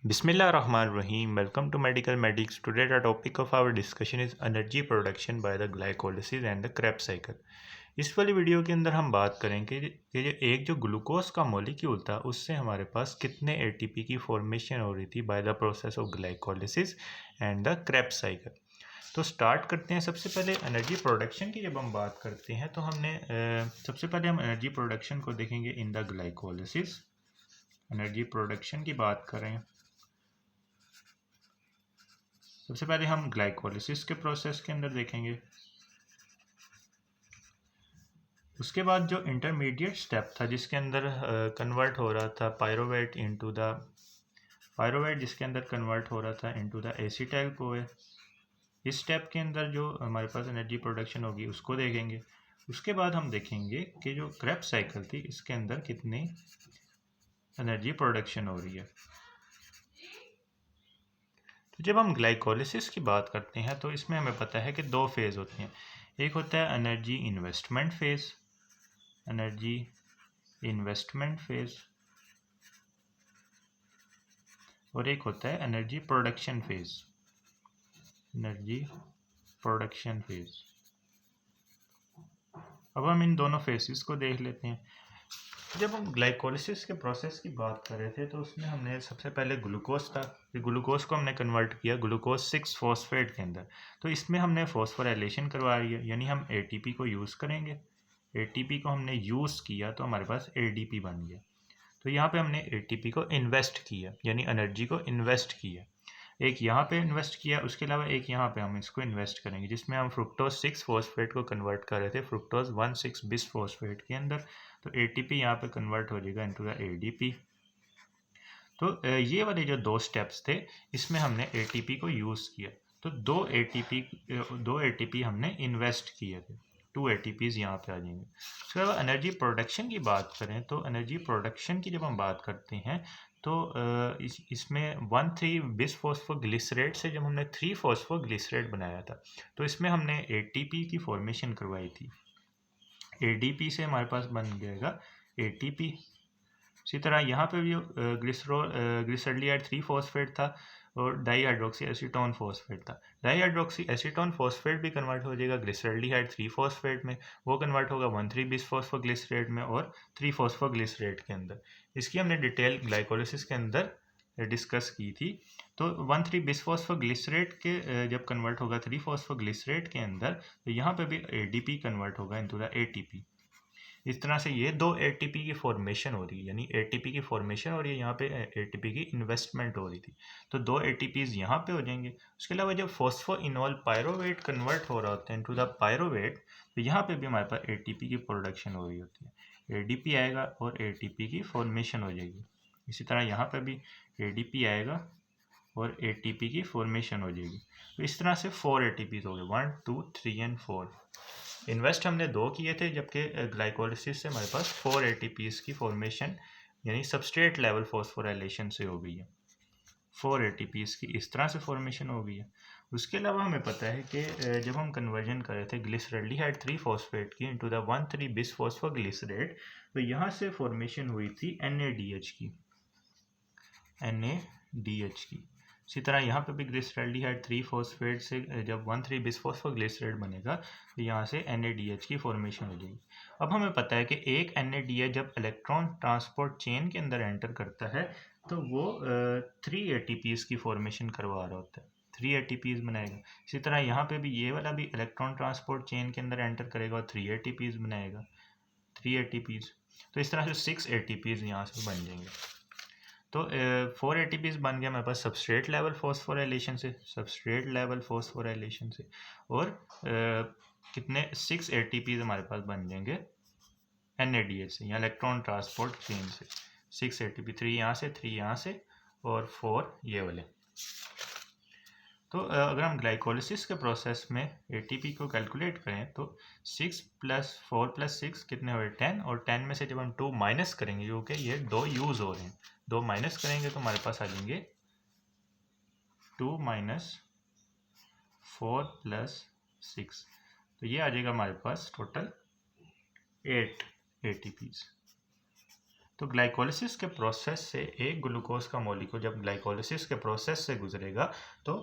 Bismillahirrahmanirrahim. Welcome to Medical Medics. Today the topic of our discussion is energy production by the glycolysis and the Krebs cycle. इस वाली video के अंदर हम बात करेंगे कि जो ग्लूकोज का मॉलिक्यूल था उससे हमारे पास कितने एटीपी की फॉर्मेशन हो रही थी by the process of glycolysis and the Krebs cycle. तो स्टार्ट करते हैं। सबसे पहले एनर्जी प्रोडक्शन की जब हम बात करते हैं तो सबसे पहले हम एनर्जी प्रोडक्शन को देखेंगे इन द ग्लाइकोलिसिस। एनर्जी प्रोडक्शन की बात करें, सबसे पहले हम ग्लाइकोलिसिस के प्रोसेस के अंदर देखेंगे। उसके बाद जो इंटरमीडिएट स्टेप था जिसके अंदर कन्वर्ट हो रहा था पायरोवेट इनटू द पायरोवेट जिसके अंदर कन्वर्ट हो रहा था इनटू द एसीटाइल कोए, इस स्टेप के अंदर जो हमारे पास एनर्जी प्रोडक्शन होगी उसको देखेंगे। उसके बाद हम देखेंगे कि जो क्रेब्स साइकिल थी इसके अंदर कितनी एनर्जी प्रोडक्शन हो रही है। तो जब हम ग्लाइकोलिसिस की बात करते हैं तो इसमें हमें पता है कि दो फेज़ होते हैं। एक होता है energy investment phase, energy investment phase, और एक होता है energy production phase, energy production phase. अब हम इन दोनों फेसेस को देख लेते हैं। जब हम ग्लाइकोलिसिस के प्रोसेस की बात कर रहे थे तो उसमें हमने सबसे पहले ग्लूकोज था, ग्लूकोज को हमने कन्वर्ट किया ग्लूकोज 6 फॉस्फेट के अंदर। तो इसमें हमने फॉस्फोराइलेशन करवा रही है, यानी हम एटीपी को यूज़ करेंगे। एटीपी को हमने यूज़ किया तो हमारे पास एडीपी बन गया। तो यहाँ पे हमने एटीपी को इन्वेस्ट किया, यानी एनर्जी को इन्वेस्ट किया। एक यहाँ पे इन्वेस्ट किया, उसके अलावा एक यहाँ पे हम इसको इन्वेस्ट करेंगे जिसमें हम फ्रुक्टोज 6 फॉस्फेट को कन्वर्ट कर रहे थे फ्रुक्टोज 1,6 बिस फॉस्फेट के अंदर। तो एटीपी यहाँ पे कन्वर्ट हो जाएगा इनटू द एडीपी। तो ये वाले जो दो स्टेप्स थे इसमें हमने एटीपी को यूज़ किया। तो दो एटीपी हमने इन्वेस्ट किए थे, 2 एटीपीज यहाँ पे आ जाएंगे। उसके अलावा एनर्जी प्रोडक्शन की बात करें तो एनर्जी प्रोडक्शन की जब हम बात करते हैं तो इसमें 1,3 बिस फॉस्फोग्लिसरेट से जब हमने 3 फॉस्फोग्लिसरेट बनाया था तो इसमें हमने एटीपी की फॉर्मेशन करवाई थी। एडीपी से हमारे पास बन जाएगा एटीपी। इसी तरह यहाँ पे भी ग्लिसरॉल्डिहाइड 3 फॉस्फेट था और डाई हाइड्रोक्सी एसीटोन फॉस्फेट था। डाई हाइड्रोक्सी एसीटोन फॉस्फेट भी कन्वर्ट हो जाएगा ग्लिसरॉल्डिहाइड 3 फॉस्फेट में, वो कन्वर्ट होगा 1,3 बिस फॉस्फोग्लिसरेट में और 3 फॉस्फोग्लिसरेट के अंदर। इसकी हमने डिटेल ग्लाइकोलिसिस के अंदर डिस्कस की थी। तो 1,3 बिस फॉस्फोग्लिसरेट के जब कन्वर्ट होगा 3 फॉस्फोग्लिसरेट के अंदर तो यहाँ पे भी एडीपी कन्वर्ट होगा इनटू द एटीपी। इस तरह से ये दो एटीपी की फॉर्मेशन हो रही है, यानी एटीपी की फॉर्मेशन और ये यहाँ पे एटीपी की इन्वेस्टमेंट हो रही थी। तो दो एटीपीज यहाँ पे हो जाएंगे। उसके अलावा जब फॉस्फोइनॉल पायरोवेट कन्वर्ट हो रहा होता है इनटू द पायरोवेट तो यहाँ पे भी हमारे पास एटीपी की प्रोडक्शन हो रही होती है। एडीपी आएगा और एटीपी की फॉर्मेशन हो जाएगी। इसी तरह यहाँ पे भी एडीपी आएगा और एटीपी की फॉर्मेशन हो जाएगी। तो इस तरह से 4 एटीपीज हो गए, 1 2 3 एंड 4। इन्वेस्ट हमने 2 किए थे जबकि ग्लाइकोलिसिस से हमारे पास 4 एटीपीज की फॉर्मेशन यानी सबस्ट्रेट लेवल फॉस्फोराइलेशन से हो गई है। 4 एटीपीज की इस तरह से फॉर्मेशन हो गई है। उसके अलावा हमें पता है कि जब हम कन्वर्जन कर रहे थे ग्लिसरॉल्डिहाइड 3 फॉस्फेट की इनटू द 1,3 बिस फॉस्फोग्लिसरेट तो यहाँ से फॉर्मेशन हुई थी NADH की, NADH की। इसी तरह यहाँ पे भी ग्लिसरॉल्डिहाइड 3 फॉस्फेट से जब 1,3 बिसफॉस्फोग्लिसरेट बनेगा तो यहाँ से NADH की फॉर्मेशन हो जाएगी। अब हमें पता है कि एक NADH जब इलेक्ट्रॉन ट्रांसपोर्ट चेन के अंदर एंटर करता है तो वो 3 ATPs की फॉर्मेशन करवा रहा होता है, 3 ATPs बनाएगा। इसी तरह यहाँ पे भी ये वाला भी इलेक्ट्रॉन ट्रांसपोर्ट चेन के अंदर एंटर करेगा और 3 ATPs बनाएगा, 3 ATPs। तो इस तरह से 6 ATPs यहाँ से बन जाएंगे। तो 4 एटीपीज बन गया हमारे पास सबस्ट्रेट लेवल फॉस्फोराइलेशन से, सबस्ट्रेट लेवल फॉस्फोराइलेशन से। और कितने 6 एटीपीज हमारे पास बन जाएंगे NADH से या इलेक्ट्रॉन ट्रांसपोर्ट चेन से। 6 एटीपी, 3 यहाँ से 3 यहाँ से और 4 ये वाले। तो अगर हम ग्लाइकोलिसिस के प्रोसेस में एटीपी को कैलकुलेट करें तो 6 + 4 + 6 कितने हुए 10, और 10 में से जब हम 2 माइनस करेंगे जो कि ये 2 यूज़ हो रहे हैं, 2 माइनस करेंगे तो हमारे पास आ जाएंगे 2 - 4 + 6। तो ये आ जाएगा हमारे पास टोटल 8 एटीपीज। तो ग्लाइकोलिसिस के प्रोसेस से एक ग्लूकोज का मॉलिक्यूल जब ग्लाइकोलिसिस के प्रोसेस से गुजरेगा तो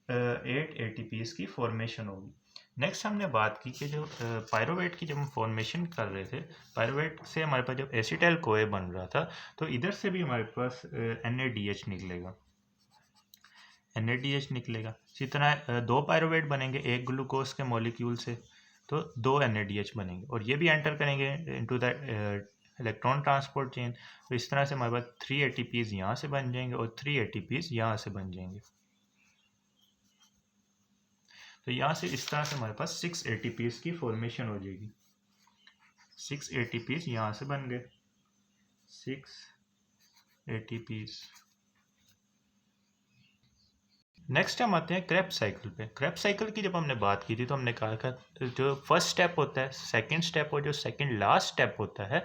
8 ATPs की फॉर्मेशन होगी। नेक्स्ट हमने बात की कि जो पायरोवेट की जब हम फॉर्मेशन कर रहे थे, पायरोवेट से हमारे पास जब एसिटाइल कोए बन रहा था तो इधर से भी हमारे पास NADH निकलेगा, NADH निकलेगा। इसी तरह दो पायरोवेट बनेंगे एक ग्लूकोज के मॉलिक्यूल से, तो दो NADH बनेंगे और ये भी एंटर करेंगे into the electron transport chain. तो इस तरह से हमारे पास 3 ATPs यहाँ से बन जाएंगे और 3 ATPs यहाँ से बन जाएंगे। तो यहाँ से इस तरह से हमारे पास 6 ATPs की फॉर्मेशन हो जाएगी। 6 ATPs यहाँ से बन गए, 6 ATPs। नेक्स्ट हम आते हैं क्रेब्स साइकिल पे। क्रेब्स साइकिल की जब हमने बात की थी तो हमने कहा था जो फर्स्ट स्टेप होता है, सेकंड स्टेप और जो सेकंड लास्ट स्टेप होता है,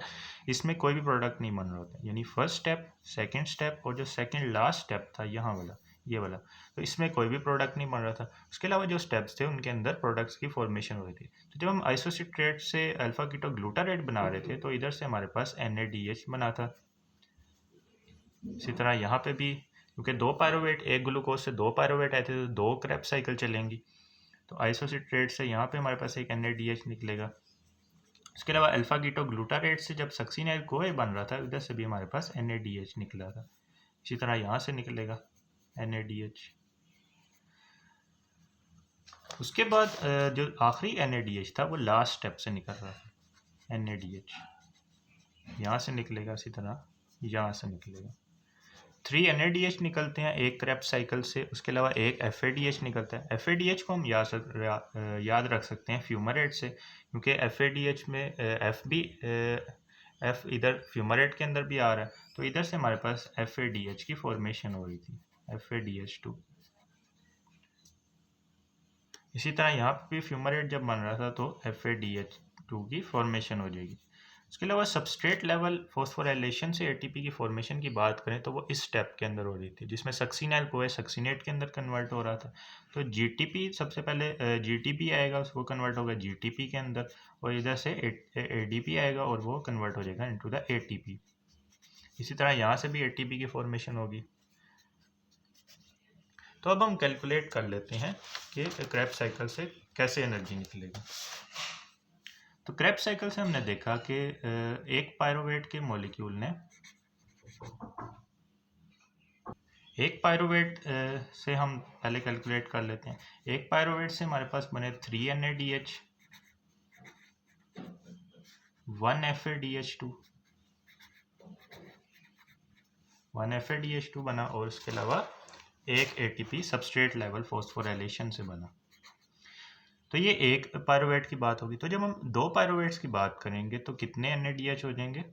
इसमें कोई भी प्रोडक्ट नहीं बन रहा होता, यानी फर्स्ट स्टेप, सेकंड स्टेप और जो सेकंड लास्ट स्टेप था यहाँ वाला, ये वाला, तो इसमें कोई भी प्रोडक्ट नहीं बन रहा था। उसके अलावा जो स्टेप्स थे उनके अंदर प्रोडक्ट्स की फॉर्मेशन हो रही थी। तो जब हम आइसोसिट्रेट से अल्फा कीटोग्लूटारेट बना रहे थे तो इधर से हमारे पास NADH बना था। इसी तरह यहाँ पे भी, क्योंकि दो पायरोवेट, एक ग्लूकोज से दो पायरोवेट आए थे तो दो क्रेब्स साइकिल चलेंगी, तो आइसोसिट्रेट से यहाँ पे हमारे पास एक NADH निकलेगा। इसके अलावा अल्फा कीटोग्लूटारेट से जब सक्सिनाइल कोए बन रहा था उधर से भी हमारे पास NADH निकला था। इसी तरह यहाँ से निकलेगा NADH। उसके बाद जो आखिरी NADH था वो लास्ट स्टेप से निकल रहा था, NADH यहाँ से निकलेगा, इसी तरह यहाँ से निकलेगा। 3 NADH निकलते हैं एक क्रेब्स साइकिल से। उसके अलावा एक FADH निकलता है। FADH को हम याद रख सकते हैं फ्यूमरेट से, क्योंकि FADH में F इधर फ्यूमरेट के अंदर भी आ रहा है, तो इधर से हमारे पास FADH की फॉर्मेशन हो रही थी, FADH2। इसी तरह यहाँ पे भी फ्यूमरेट जब बन रहा था तो FADH2 की फॉर्मेशन हो जाएगी। उसके अलावा सबस्ट्रेट लेवल फॉस्फोराइलेशन से ATP की फॉर्मेशन की बात करें तो वो इस स्टेप के अंदर हो रही थी, जिसमें सक्सिनाइल कोए सक्सिनेट के अंदर कन्वर्ट हो रहा था। तो GTP सबसे पहले GTP आएगा, उसको कन्वर्ट होगा GTP के अंदर, और इधर से ADP आएगा और वो कन्वर्ट हो जाएगा इनटू द ATP। इसी तरह यहाँ से भी ATP की फॉर्मेशन होगी। तो अब हम कैलकुलेट कर लेते हैं कि क्रेब्स साइकिल से कैसे एनर्जी निकलेगी। तो क्रेब्स साइकिल से हमने देखा कि एक पायरोवेट के मॉलिक्यूल ने, एक पायरोवेट से हम पहले कैलकुलेट कर लेते हैं। एक पायरोवेट से हमारे पास बने 3 NADH, 1 FADH2, 1 FADH2 बना, और उसके अलावा एक ATP सबस्ट्रेट लेवल फॉस्फोराइलेशन से बना। तो ये एक पायरोवेट की बात होगी। तो जब हम दो पायरोवेट्स की बात करेंगे तो कितने NADH हो जाएंगे?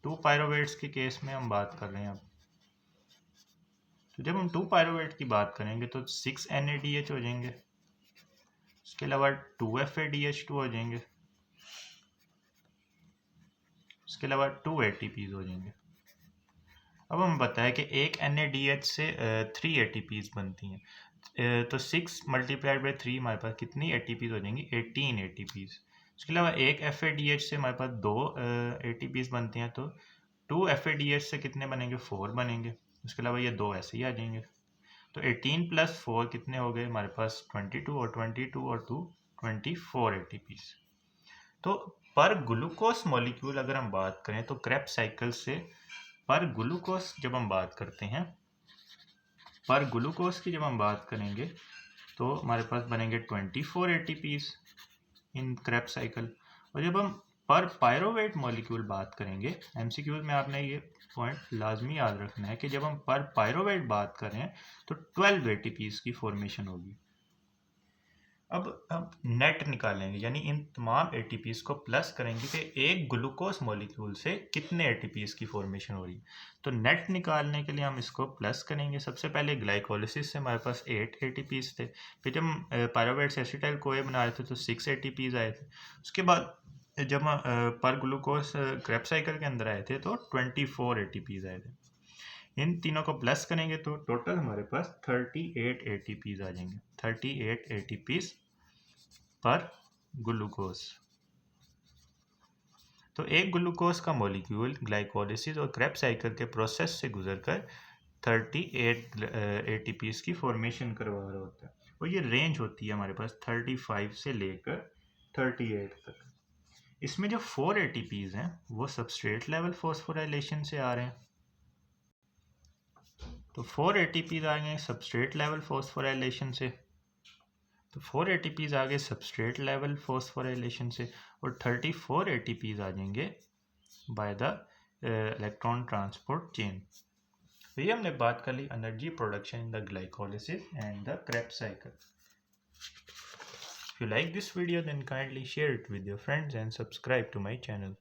2 पायरोवेट्स के केस में हम बात कर रहे हैं अब। तो जब हम 2 पायरोवेट की बात करेंगे तो 6 NADH हो जाएंगे। उसके अलावा 2 FADH2 हो जाएंगे। उसके अलावा 2 ATPs हो जाएंगे। अब हम बताएं कि एक NADH से 3 ATPs बनती हैं, तो 6 मल्टीप्लाइड बाई 3 हमारे पास कितनी ATPs हो जाएंगी? 18 ATPs। उसके अलावा एक FADH से हमारे पास 2 ATPs बनती हैं, तो 2 FADH से कितने बनेंगे? 4 बनेंगे। उसके अलावा ये दो ऐसे ही आ जाएंगे। तो 18 + 4 कितने हो गए हमारे पास? 22, और 22 और 2 24 ATPs। तो पर ग्लूकोज मॉलिक्यूल अगर हम बात करें तो क्रेब्स साइकिल से पर ग्लूकोज जब हम बात करते हैं, पर ग्लूकोज की जब हम बात करेंगे तो हमारे पास बनेंगे 24 ATPs इन क्रेब्स साइकिल। और जब हम पर पायरोवेट मॉलिक्यूल बात करेंगे, MCQs में आपने ये पॉइंट लाजमी याद रखना है कि जब हम पर पायरोवेट बात करें तो 12 ATPs की फॉर्मेशन होगी। अब हम नेट निकालेंगे, यानी इन तमाम ATPs को प्लस करेंगे कि एक ग्लूकोज मॉलिक्यूल से कितने ATPs की फॉर्मेशन हो रही है। तो नेट निकालने के लिए हम इसको प्लस करेंगे। सबसे पहले ग्लाइकोलिसिस से हमारे पास 8 ATPs थे, फिर जब हम पायरोवेट से एसिटाइल कोए बना रहे थे तो 6 ATPs आए थे। उसके बाद जब हम पर ग्लूकोज क्रेब्स साइकिल के अंदर आए थे तो 24 ATPs आए थे। इन तीनों को प्लस करेंगे तो टोटल हमारे पास 38 ATPs आ जाएंगे, 38 ATPs पर ग्लूकोज। तो एक ग्लूकोज का मॉलिक्यूल ग्लाइकोलिसिस और क्रेब्स साइकिल के प्रोसेस से गुजरकर 38 ATPs की फॉर्मेशन करवा रहा होता है, और ये रेंज होती है हमारे पास 35 से लेकर 38 तक। इसमें जो 4 ATPs हैं वो सबस्ट्रेट लेवल फॉस्फोराइलेशन से आ रहे हैं। तो 4 ATPs आ गए सबस्ट्रेट लेवल फॉस्फोराइलेशन से, तो 4 ATPs आ गए सबस्ट्रेट लेवल फॉस्फोराइलेशन से, और 34 ATPs आ जाएंगे by the electron transport chain. तो ये हमने बात कर ली energy production in the glycolysis and the Krebs cycle. If you like this video, then kindly share it with your friends and subscribe to my channel.